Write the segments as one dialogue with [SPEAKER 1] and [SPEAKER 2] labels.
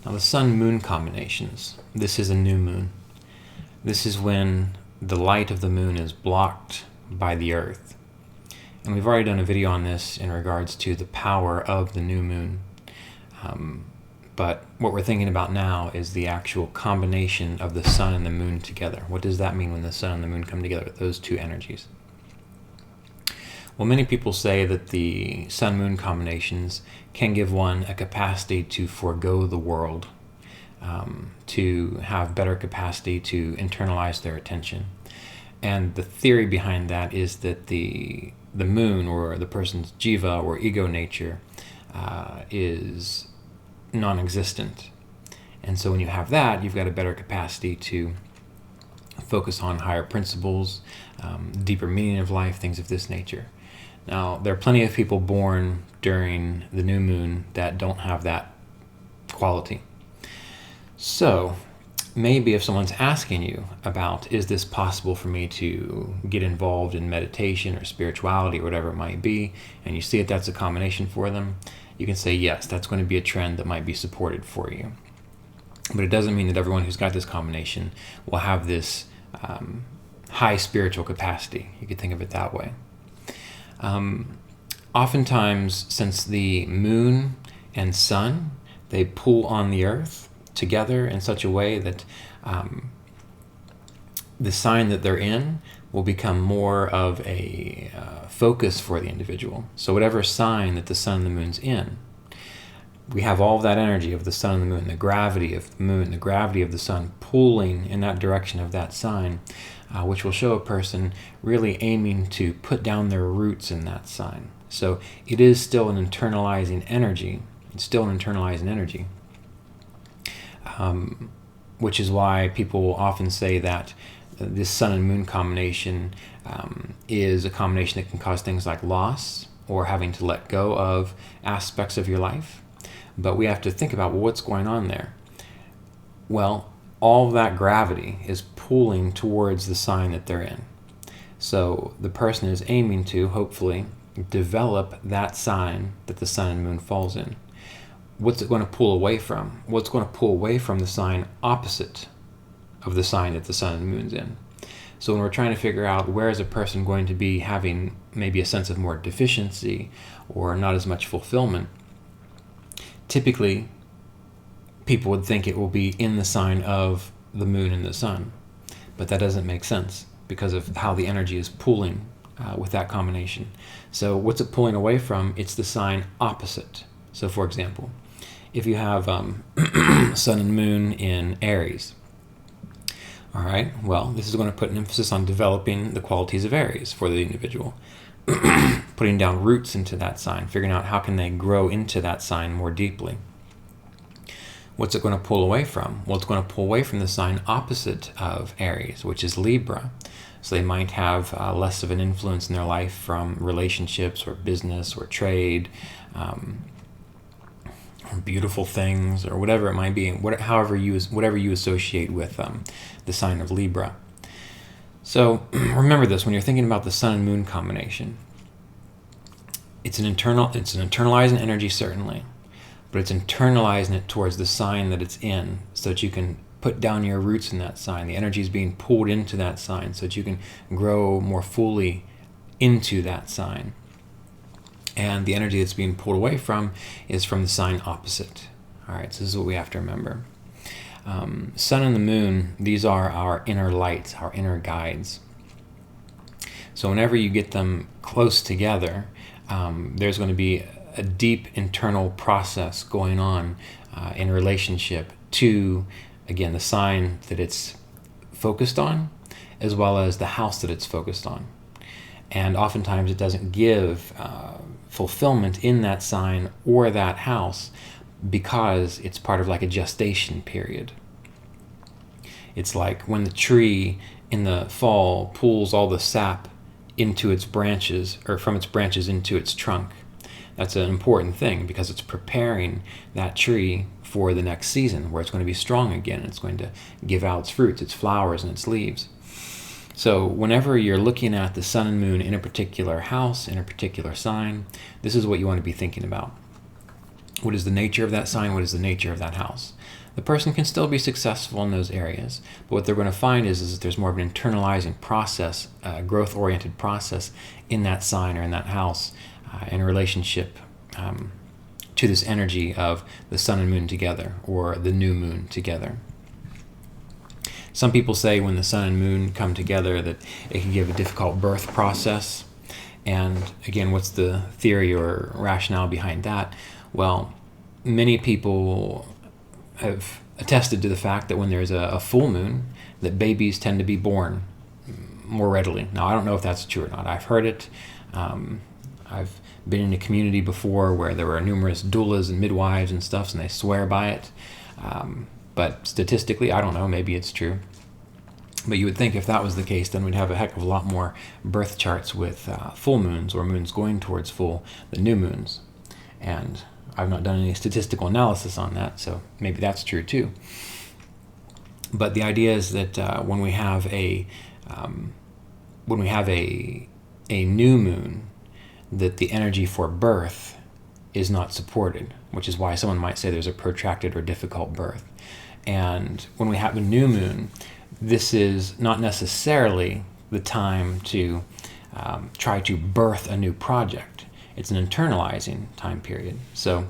[SPEAKER 1] Now the sun-moon combinations. This is a new moon. This is when the light of the moon is blocked by the earth. And we've already done a video on this in regards to the power of the new moon. But what we're thinking about now is the actual combination of the sun and the moon together. What does that mean when the sun and the moon come together, those two energies? Well, many people say that the sun-moon combinations can give one a capacity to forego the world, to have better capacity to internalize their attention. And the theory behind that is that the moon, or the person's jiva or ego nature, is non-existent. And so when you have that, you've got a better capacity to focus on higher principles, deeper meaning of life, things of this nature. Now, there are plenty of people born during the new moon that don't have that quality. So maybe if someone's asking you about, is this possible for me to get involved in meditation or spirituality or whatever it might be, and you see that that's a combination for them, you can say, yes, that's going to be a trend that might be supported for you. But it doesn't mean that everyone who's got this combination will have this high spiritual capacity. You could think of it that way. Oftentimes, since the moon and sun, they pull on the earth together in such a way that the sign that they're in will become more of a focus for the individual. So whatever sign that the sun and the moon's in, we have all of that energy of the sun and the moon, the gravity of the moon, the gravity of the sun pulling in that direction of that sign, which will show a person really aiming to put down their roots in that sign. So it is still an internalizing energy. It's still an internalizing energy, which is why people will often say that this sun and moon combination is a combination that can cause things like loss or having to let go of aspects of your life. But we have to think about, well, what's going on there? Well, all of that gravity is pulling towards the sign that they're in. So the person is aiming to, hopefully, develop that sign that the sun and moon falls in. What's it going to pull away from? What's going to pull away from the sign opposite of the sign that the sun and moon's in? So when we're trying to figure out where is a person going to be having maybe a sense of more deficiency or not as much fulfillment, typically people would think it will be in the sign of the moon and the sun. But that doesn't make sense because of how the energy is pulling with that combination. So what's it pulling away from? It's the sign opposite. So for example, if you have sun and moon in Aries, all right, well, this is going to put an emphasis on developing the qualities of Aries for the individual. Putting down roots into that sign, figuring out how can they grow into that sign more deeply. What's it going to pull away from? Well, it's going to pull away from the sign opposite of Aries, which is Libra. So they might have less of an influence in their life from relationships or business or trade, or beautiful things, or whatever it might be, whatever you associate with the sign of Libra. So remember this when you're thinking about the sun and moon combination. It's an internalizing energy, certainly, but it's internalizing it towards the sign that it's in so that you can put down your roots in that sign. The energy is being pulled into that sign so that you can grow more fully into that sign. And the energy that's being pulled away from is from the sign opposite. All right, so this is what we have to remember. Sun and the moon, these are our inner lights, our inner guides. So whenever you get them close together, there's going to be a deep internal process going on in relationship to, again, the sign that it's focused on, as well as the house that it's focused on. And oftentimes it doesn't give fulfillment in that sign or that house because it's part of like a gestation period. It's like when the tree in the fall pulls all the sap into its branches, or from its branches into its trunk. That's an important thing because it's preparing that tree for the next season where it's going to be strong again. It's going to give out its fruits, its flowers, and its leaves. So whenever you're looking at the sun and moon in a particular house, in a particular sign, this is what you want to be thinking about. What is the nature of that sign? What is the nature of that house? The person can still be successful in those areas, but what they're going to find is that there's more of an internalizing process, growth-oriented process in that sign or in that house in relationship to this energy of the sun and moon together, or the new moon together. Some people say when the sun and moon come together that it can give a difficult birth process. And again, what's the theory or rationale behind that? Well, many people have attested to the fact that when there's a full moon, that babies tend to be born more readily. Now, I don't know if that's true or not. I've heard it. I've been in a community before where there were numerous doulas and midwives and stuff, and they swear by it. But statistically, I don't know, maybe it's true. But you would think if that was the case, then we'd have a heck of a lot more birth charts with full moons or moons going towards full than new moons. And I've not done any statistical analysis on that, so maybe that's true too. But the idea is that when we have a new moon, that the energy for birth is not supported, which is why someone might say there's a protracted or difficult birth. And when we have a new moon, this is not necessarily the time to try to birth a new project. It's an internalizing time period. So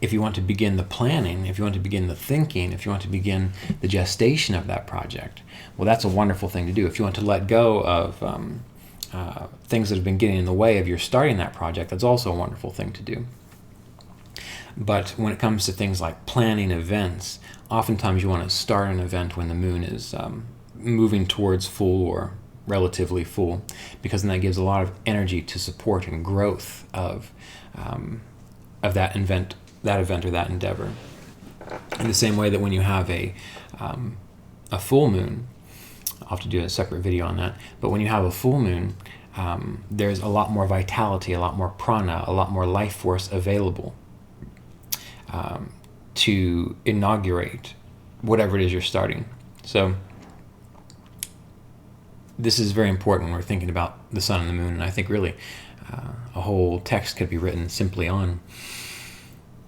[SPEAKER 1] if you want to begin the planning, if you want to begin the thinking, if you want to begin the gestation of that project, well, that's a wonderful thing to do. If you want to let go of things that have been getting in the way of your starting that project, that's also a wonderful thing to do. But when it comes to things like planning events, oftentimes you want to start an event when the moon is moving towards full or relatively full, because then that gives a lot of energy to support and growth of that event or that endeavor. In the same way that when you have a full moon, I'll have to do a separate video on that, but when you have a full moon, there's a lot more vitality, a lot more prana, a lot more life force available to inaugurate whatever it is you're starting. So this is very important when we're thinking about the sun and the moon, and I think really a whole text could be written simply on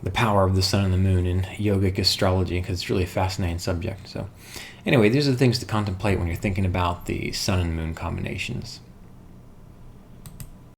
[SPEAKER 1] the power of the sun and the moon in yogic astrology, because it's really a fascinating subject. So anyway, these are the things to contemplate when you're thinking about the sun and moon combinations.